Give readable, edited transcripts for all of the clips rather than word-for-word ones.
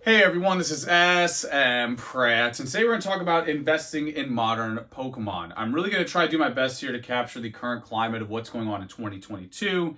Hey everyone, this is smpratte, and today we're going to talk about investing in modern Pokemon. I'm really going to try to do my best here to capture the current climate of what's going on in 2022.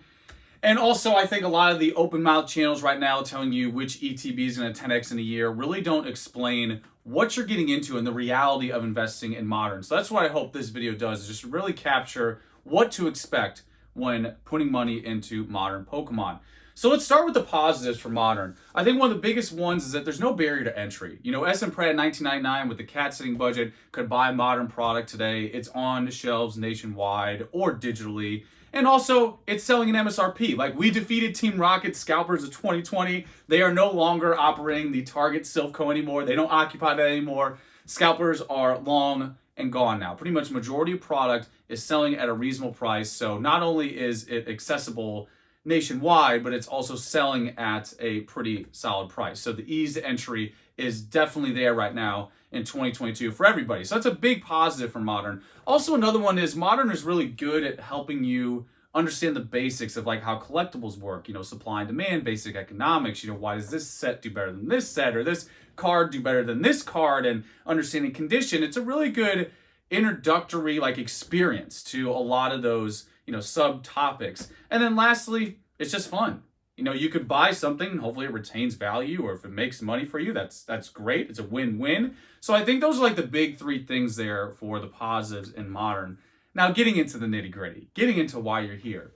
And also, I think a lot of the open mouth channels right now telling you which ETB is going to 10x in a year really don't explain what you're getting into and the reality of investing in modern. So that's what I hope this video does, is just really capture what to expect when putting money into modern Pokemon. So let's start with the positives for modern. I think one of the biggest ones is that there's no barrier to entry. You know, smpratte 1999 with the cat sitting budget could buy a modern product today. It's on shelves nationwide or digitally. And also, it's selling an MSRP. Like, we defeated Team Rocket's scalpers of 2020. They are no longer operating the Target Silpco anymore. They don't occupy that anymore. Scalpers are long and gone now. Pretty much majority of product is selling at a reasonable price. So not only is it accessible nationwide, but it's also selling at a pretty solid price. So the ease to entry is definitely there right now in 2022 for everybody. So that's a big positive for modern. Also, another one is modern is really good at helping you understand the basics of like how collectibles work, you know, supply and demand, basic economics, you know, why does this set do better than this set, or this card do better than this card, and understanding condition. It's a really good introductory like experience to a lot of those, you know, subtopics. And then lastly, it's just fun. You know, you could buy something, hopefully it retains value, or if it makes money for you, that's great. It's a win-win. So I think those are like the big three things there for the positives in modern. Now, getting into the nitty-gritty, getting into why you're here.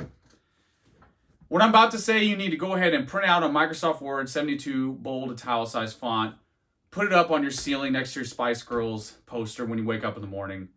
What I'm about to say, you need to go ahead and print out on Microsoft Word, 72 bold italicized font, put it up on your ceiling next to your Spice Girls poster when you wake up in the morning.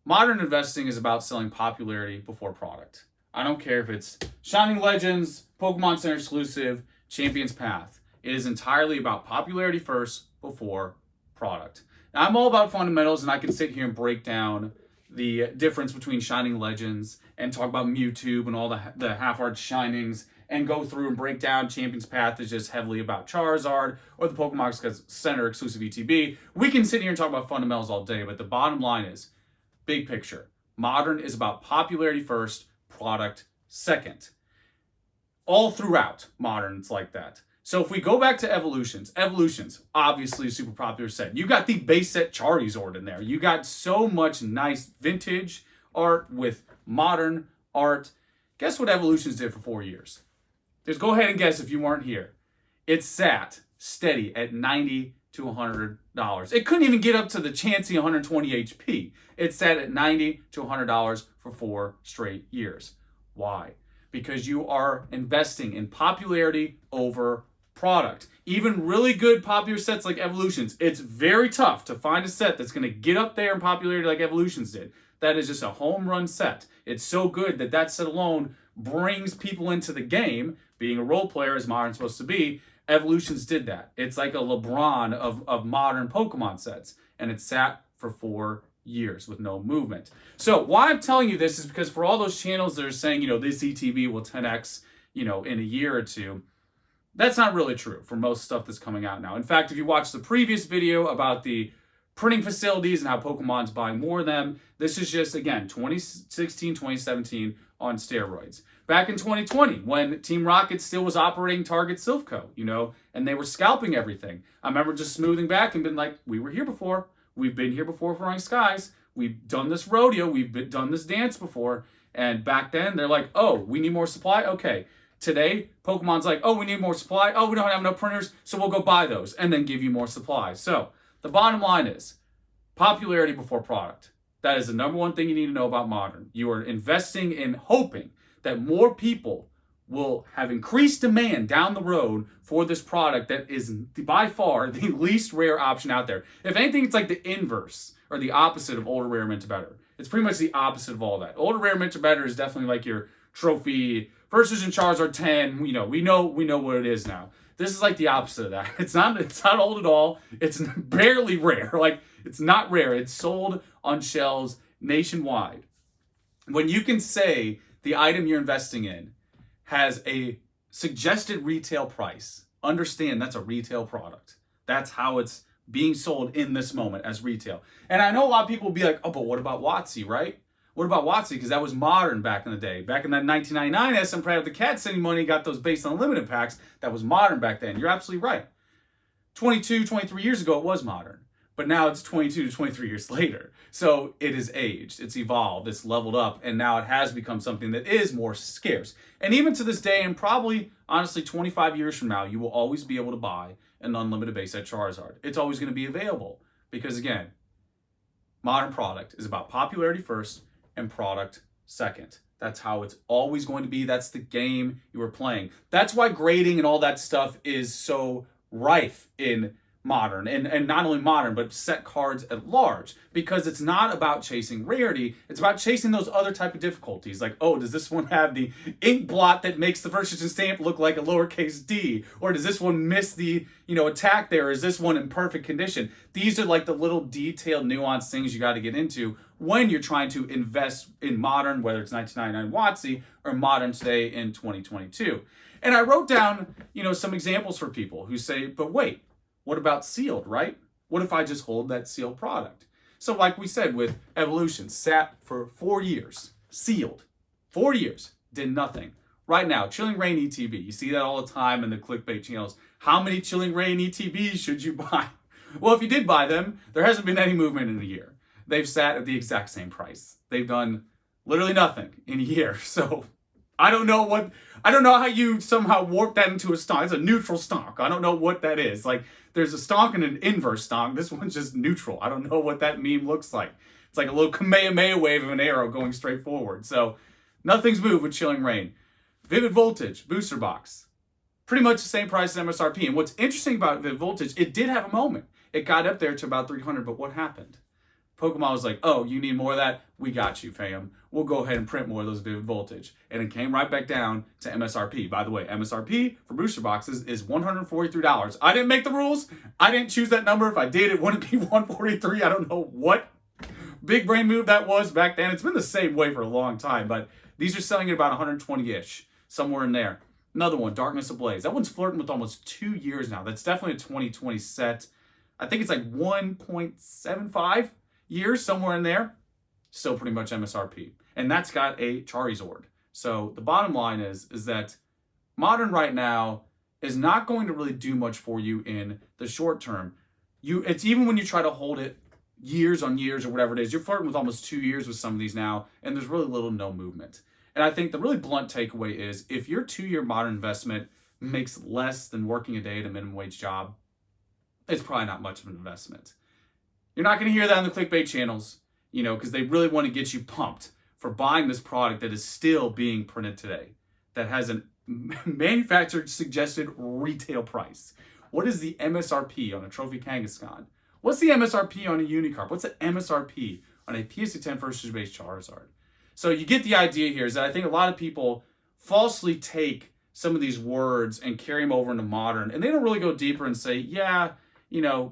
Modern investing is about selling popularity before product. I don't care if it's Shining Legends, Pokemon Center exclusive, Champion's Path. It is entirely about popularity first before product. Now, I'm all about fundamentals, and I can sit here and break down the difference between Shining Legends and talk about Mewtwo and all the half-art Shinings and go through and break down Champion's Path is just heavily about Charizard or the Pokemon Center exclusive ETB. We can sit here and talk about fundamentals all day, but the bottom line is, big picture. Modern is about popularity first, product second. All throughout modern, it's like that. So if we go back to evolutions, obviously a super popular set. You got the base set Charizard in there. You got so much nice vintage art with modern art. Guess what evolutions did for 4 years? Just go ahead and guess if you weren't here. It sat steady at $90 to $100. It couldn't even get up to the chancy 120 HP. It sat at $90 to $100 for 4 straight years. Why? Because you are investing in popularity over product. Even really good popular sets like Evolutions, it's very tough to find a set that's going to get up there in popularity like Evolutions did. That is just a home run set. It's so good that that set alone brings people into the game. Being a role player, as Modern's supposed to be, Evolutions did that. It's like a LeBron of modern Pokemon sets. And it sat for 4 years with no movement. So why I'm telling you this is because for all those channels that are saying, you know, this ETB will 10x, you know, in a year or two, that's not really true for most stuff that's coming out now. In fact, if you watch the previous video about the printing facilities and how Pokemon's buying more of them, this is just, again, 2016, 2017 on steroids. Back in 2020, when Team Rocket still was operating Target Silpco, you know, and they were scalping everything, I remember just smoothing back and been like, we were here before. We've been here before for Flying Skies. We've done this rodeo. We've done this dance before. And back then, they're like, oh, we need more supply? Okay. Today, Pokemon's like, oh, we need more supply. Oh, we don't have enough printers, so we'll go buy those and then give you more supply. So the bottom line is popularity before product. That is the number one thing you need to know about modern. You are investing in hoping that more people will have increased demand down the road for this product that is by far the least rare option out there. If anything, it's like the inverse or the opposite of ultra rare mint to better. It's pretty much the opposite of all that. Ultra rare mint to better is definitely like your trophy versus in Charizard 10. You know, we know what it is now. This is like the opposite of that. It's not old at all. It's barely rare. Like, it's not rare. It's sold on shelves nationwide. When you can say the item you're investing in has a suggested retail price, understand that's a retail product. That's how it's being sold in this moment as retail. And I know a lot of people will be like, oh, but what about WotC, right? What about WotC? Because that was modern back in the day. Back in that 1999 smpratte with the cat sending money, got those based on limited packs. That was modern back then. You're absolutely right. 22, 23 years ago, it was modern. But now it's 22 to 23 years later. So it is aged, it's evolved, it's leveled up, and now it has become something that is more scarce. And even to this day, and probably, honestly, 25 years from now, you will always be able to buy an unlimited base set Charizard. It's always going to be available. Because again, modern product is about popularity first and product second. That's how it's always going to be. That's the game you are playing. That's why grading and all that stuff is so rife in modern, and not only modern, but set cards at large, because it's not about chasing rarity. It's about chasing those other type of difficulties. Like, oh, does this one have the ink blot that makes the first edition stamp look like a lowercase d? Or does this one miss the, attack there? Is this one in perfect condition? These are like the little detailed nuanced things you got to get into when you're trying to invest in modern, whether it's 1999 WotC or modern today in 2022. And I wrote down, some examples for people who say, but wait, what about sealed, right? What if I just hold that sealed product? So like we said with Evolution, sat for 4 years, sealed, 4 years, did nothing. Right now, Chilling Reign ETB, you see that all the time in the clickbait channels. How many Chilling Reign ETBs should you buy? Well, if you did buy them, there hasn't been any movement in a year. They've sat at the exact same price. They've done literally nothing in a year. So I don't know how you somehow warp that into a stock. It's a neutral stock. I don't know what that is. Like, there's a stock and an inverse stock. This one's just neutral. I don't know what that meme looks like. It's like a little Kamehameha wave of an arrow going straight forward. So nothing's moved with Chilling Reign. Vivid Voltage, booster box. Pretty much the same price as MSRP. And what's interesting about Vivid Voltage, it did have a moment. It got up there to about 300, but what happened? Pokemon was like, oh, you need more of that? We got you, fam. We'll go ahead and print more of those Vivid Voltage. And it came right back down to MSRP. By the way, MSRP for booster boxes is $143. I didn't make the rules. I didn't choose that number. If I did, it wouldn't be $143. I don't know what big brain move that was back then. It's been the same way for a long time, but these are selling at about 120-ish, somewhere in there. Another one, Darkness Ablaze. That one's flirting with almost 2 years now. That's definitely a 2020 set. I think it's like 1.75 years, somewhere in there. Still pretty much MSRP. And that's got a Charizard. So the bottom line is that modern right now is not going to really do much for you in the short term. It's even when you try to hold it years on years or whatever it is, you're flirting with almost 2 years with some of these now, and there's really little no movement. And I think the really blunt takeaway is if your 2-year modern investment makes less than working a day at a minimum wage job, it's probably not much of an investment. You're not going to hear that on the clickbait channels, because they really want to get you pumped for buying this product that is still being printed today, that has a manufacturer suggested retail price. What is the MSRP on a Trophy Kangaskhan? What's the MSRP on a Unicarp? What's the MSRP on a PSA 10 first edition base Charizard? So you get the idea here is that I think a lot of people falsely take some of these words and carry them over into modern, and they don't really go deeper and say, yeah, a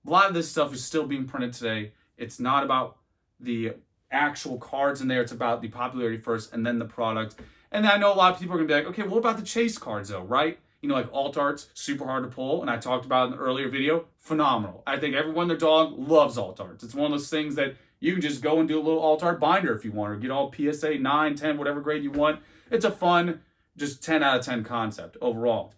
lot of this stuff is still being printed today. It's not about the actual cards in there. It's about the popularity first and then the product. And I know a lot of people are going to be like, okay, what about the chase cards though, right? Like alt arts, super hard to pull. And I talked about in the earlier video, phenomenal. I think everyone and their dog loves alt arts. It's one of those things that you can just go and do a little alt art binder if you want, or get all PSA 9, 10, whatever grade you want. It's a fun, just 10 out of 10 concept overall.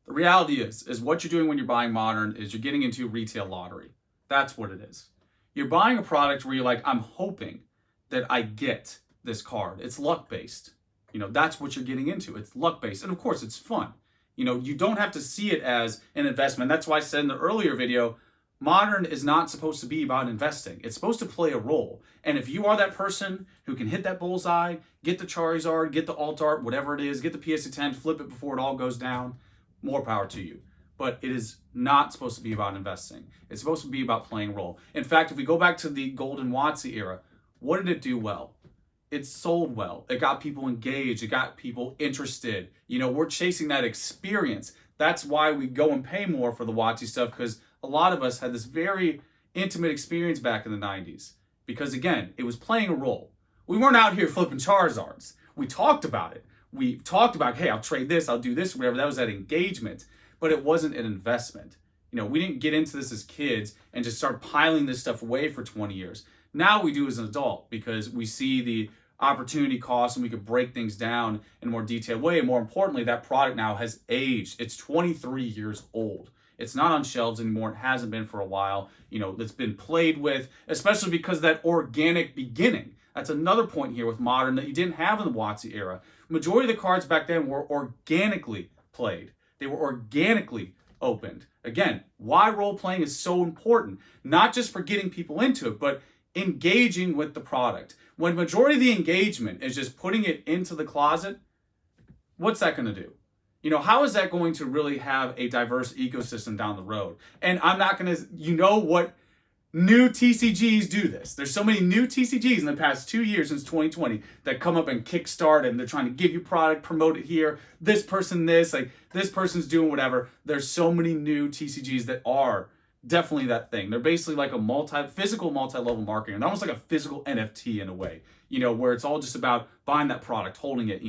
The reality is what you're doing when you're buying modern is you're getting into retail lottery. That's what it is. You're buying a product where you're like, I'm hoping that I get this card. It's luck-based. That's what you're getting into. It's luck-based. And of course, it's fun. You don't have to see it as an investment. That's why I said in the earlier video, modern is not supposed to be about investing. It's supposed to play a role. And if you are that person who can hit that bullseye, get the Charizard, get the alt art, whatever it is, get the PSA 10, flip it before it all goes down, more power to you. But it is not supposed to be about investing. It's supposed to be about playing a role. In fact, if we go back to the golden WotC era, what did it do well? It sold well. It got people engaged. It got people interested. We're chasing that experience. That's why we go and pay more for the WotC stuff, because a lot of us had this very intimate experience back in the 90s. Because again, it was playing a role. We weren't out here flipping Charizards. We talked about it. We talked about, hey, I'll trade this, I'll do this, whatever. That was that engagement. But it wasn't an investment. We didn't get into this as kids and just start piling this stuff away for 20 years. Now we do as an adult because we see the opportunity cost, and we could break things down in a more detailed way. And more importantly, that product now has aged. It's 23 years old. It's not on shelves anymore. It hasn't been for a while. It's been played with, especially because of that organic beginning. That's another point here with Modern that you didn't have in the WotC era. Majority of the cards back then were organically played. They were organically opened. Again, why role playing is so important, not just for getting people into it, but engaging with the product. When majority of the engagement is just putting it into the closet, what's that going to do? How is that going to really have a diverse ecosystem down the road? And I'm not going to, what new TCGs do this. There's so many new TCGs in the past 2 years since 2020 that come up and kickstart, and they're trying to give you product, promote it here. This person, this person's doing whatever. There's so many new TCGs that are definitely that thing. They're basically like a physical multi-level marketing. They're almost like a physical NFT in a way, where it's all just about buying that product, holding it,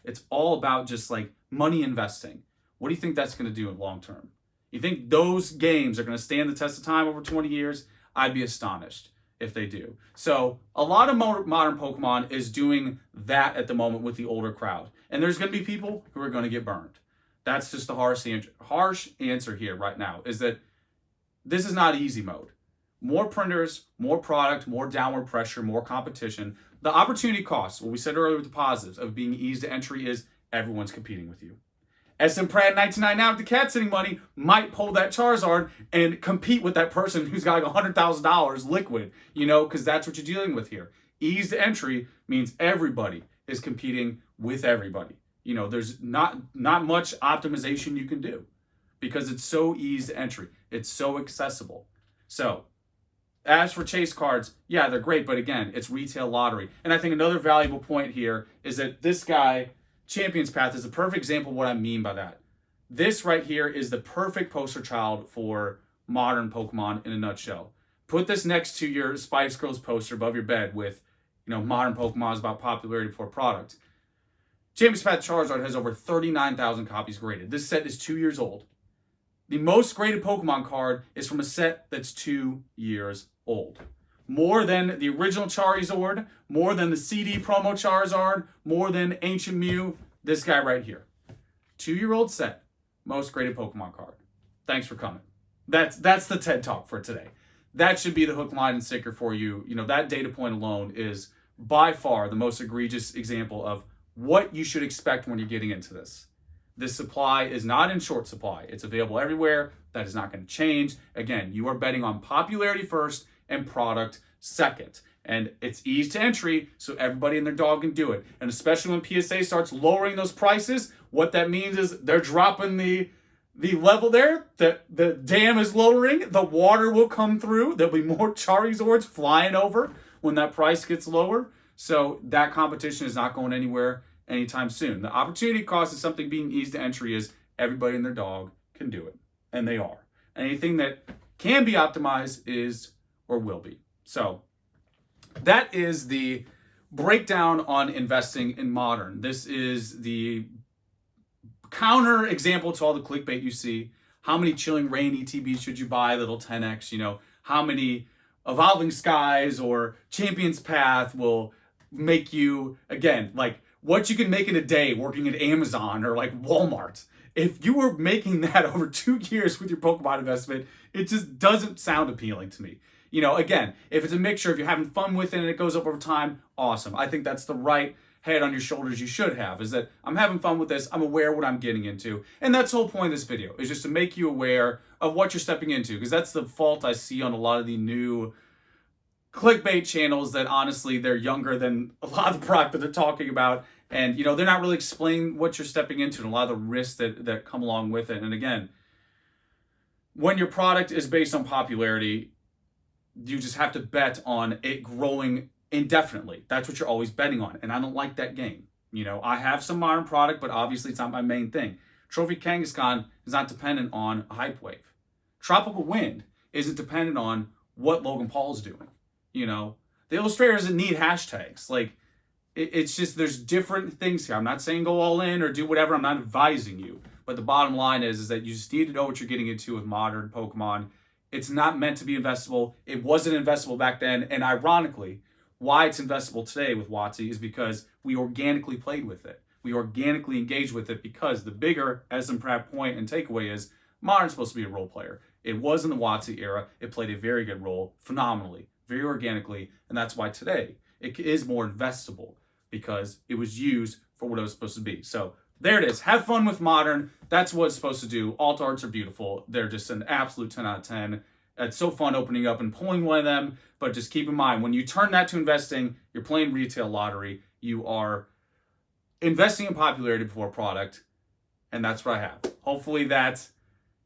it's all about just like money investing. What do you think that's going to do in long term? You think those games are going to stand the test of time over 20 years? I'd be astonished if they do. So a lot of modern Pokemon is doing that at the moment with the older crowd. And there's going to be people who are going to get burned. That's just the harsh answer here right now, is that this is not easy mode. More printers, more product, more downward pressure, more competition. The opportunity cost, what we said earlier with the positives of being easy to entry, is everyone's competing with you. smpratte 99 now with the cat sitting money might pull that Charizard and compete with that person who's got like $100,000 liquid, because that's what you're dealing with here. Ease to entry means everybody is competing with everybody. There's not much optimization you can do because it's so easy to entry. It's so accessible. So as for chase cards, yeah, they're great, but again, it's retail lottery. And I think another valuable point here is that this guy, Champion's Path, is a perfect example of what I mean by that. This right here is the perfect poster child for modern Pokemon in a nutshell. Put this next to your Spice Girls poster above your bed with, modern Pokemon is about popularity before product. Champion's Path Charizard has over 39,000 copies graded. This set is 2 years old. The most graded Pokemon card is from a set that's 2 years old. More than the original Charizard, more than the CD promo Charizard, more than Ancient Mew, this guy right here. 2-year-old set, most graded Pokemon card. Thanks for coming. That's the TED Talk for today. That should be the hook, line, and sinker for you. That data point alone is by far the most egregious example of what you should expect when you're getting into this. This supply is not in short supply. It's available everywhere. That is not going to change. Again, you are betting on popularity first and product second. And it's easy to entry, so everybody and their dog can do it. And especially when PSA starts lowering those prices, what that means is they're dropping the level there. The dam is lowering. The water will come through. There'll be more Charizards flying over when that price gets lower. So that competition is not going anywhere anytime soon. The opportunity cost of something being easy to entry is everybody and their dog can do it. And they are. Anything that can be optimized is or will be. So that is the breakdown on investing in modern. This is the counter example to all the clickbait you see. How many Chilling Rain ETBs should you buy? Little 10x, how many Evolving Skies or Champion's Path will make you, again, like what you can make in a day working at Amazon or like Walmart. If you were making that over 2 years with your Pokemon investment, it just doesn't sound appealing to me. Again, if it's a mixture, if you're having fun with it and it goes up over time, awesome. I think that's the right head on your shoulders you should have, is that I'm having fun with this. I'm aware of what I'm getting into. And that's the whole point of this video, is just to make you aware of what you're stepping into, because that's the fault I see on a lot of the new clickbait channels that honestly, they're younger than a lot of the product that they're talking about. And, they're not really explaining what you're stepping into and a lot of the risks that come along with it. And again, when your product is based on popularity, you just have to bet on it growing indefinitely. That's what you're always betting on. And I don't like that game. I have some modern product, but obviously it's not my main thing. Trophy Kangaskhan is not dependent on a hype wave. Tropical Wind isn't dependent on what Logan Paul's doing. The illustrator doesn't need hashtags. Like, it's just, there's different things here. I'm not saying go all in or do whatever. I'm not advising you. But the bottom line is that you just need to know what you're getting into with modern Pokemon. It's not meant to be investable. It wasn't investable back then. And ironically, why it's investable today with WotC is because we organically played with it. We organically engaged with it because the bigger smpratte point and takeaway is Modern's supposed to be a role player. It was in the WotC era. It played a very good role, phenomenally, very organically, and that's why today it is more investable because it was used for what it was supposed to be. So there it is. Have fun with Modern. That's what it's supposed to do. Alt arts are beautiful. They're just an absolute 10 out of 10. It's so fun opening up and pulling one of them, but just keep in mind, when you turn that to investing, you're playing retail lottery. You are investing in popularity before product, and that's what I have. Hopefully that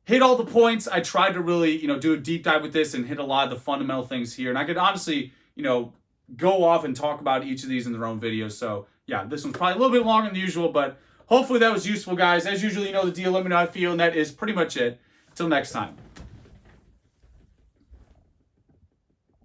hit all the points. I tried to really, do a deep dive with this and hit a lot of the fundamental things here, and I could honestly, go off and talk about each of these in their own videos. So yeah, this one's probably a little bit longer than usual, but hopefully that was useful, guys. As usual, the deal. Let me know how I feel, and that is pretty much it. Till next time.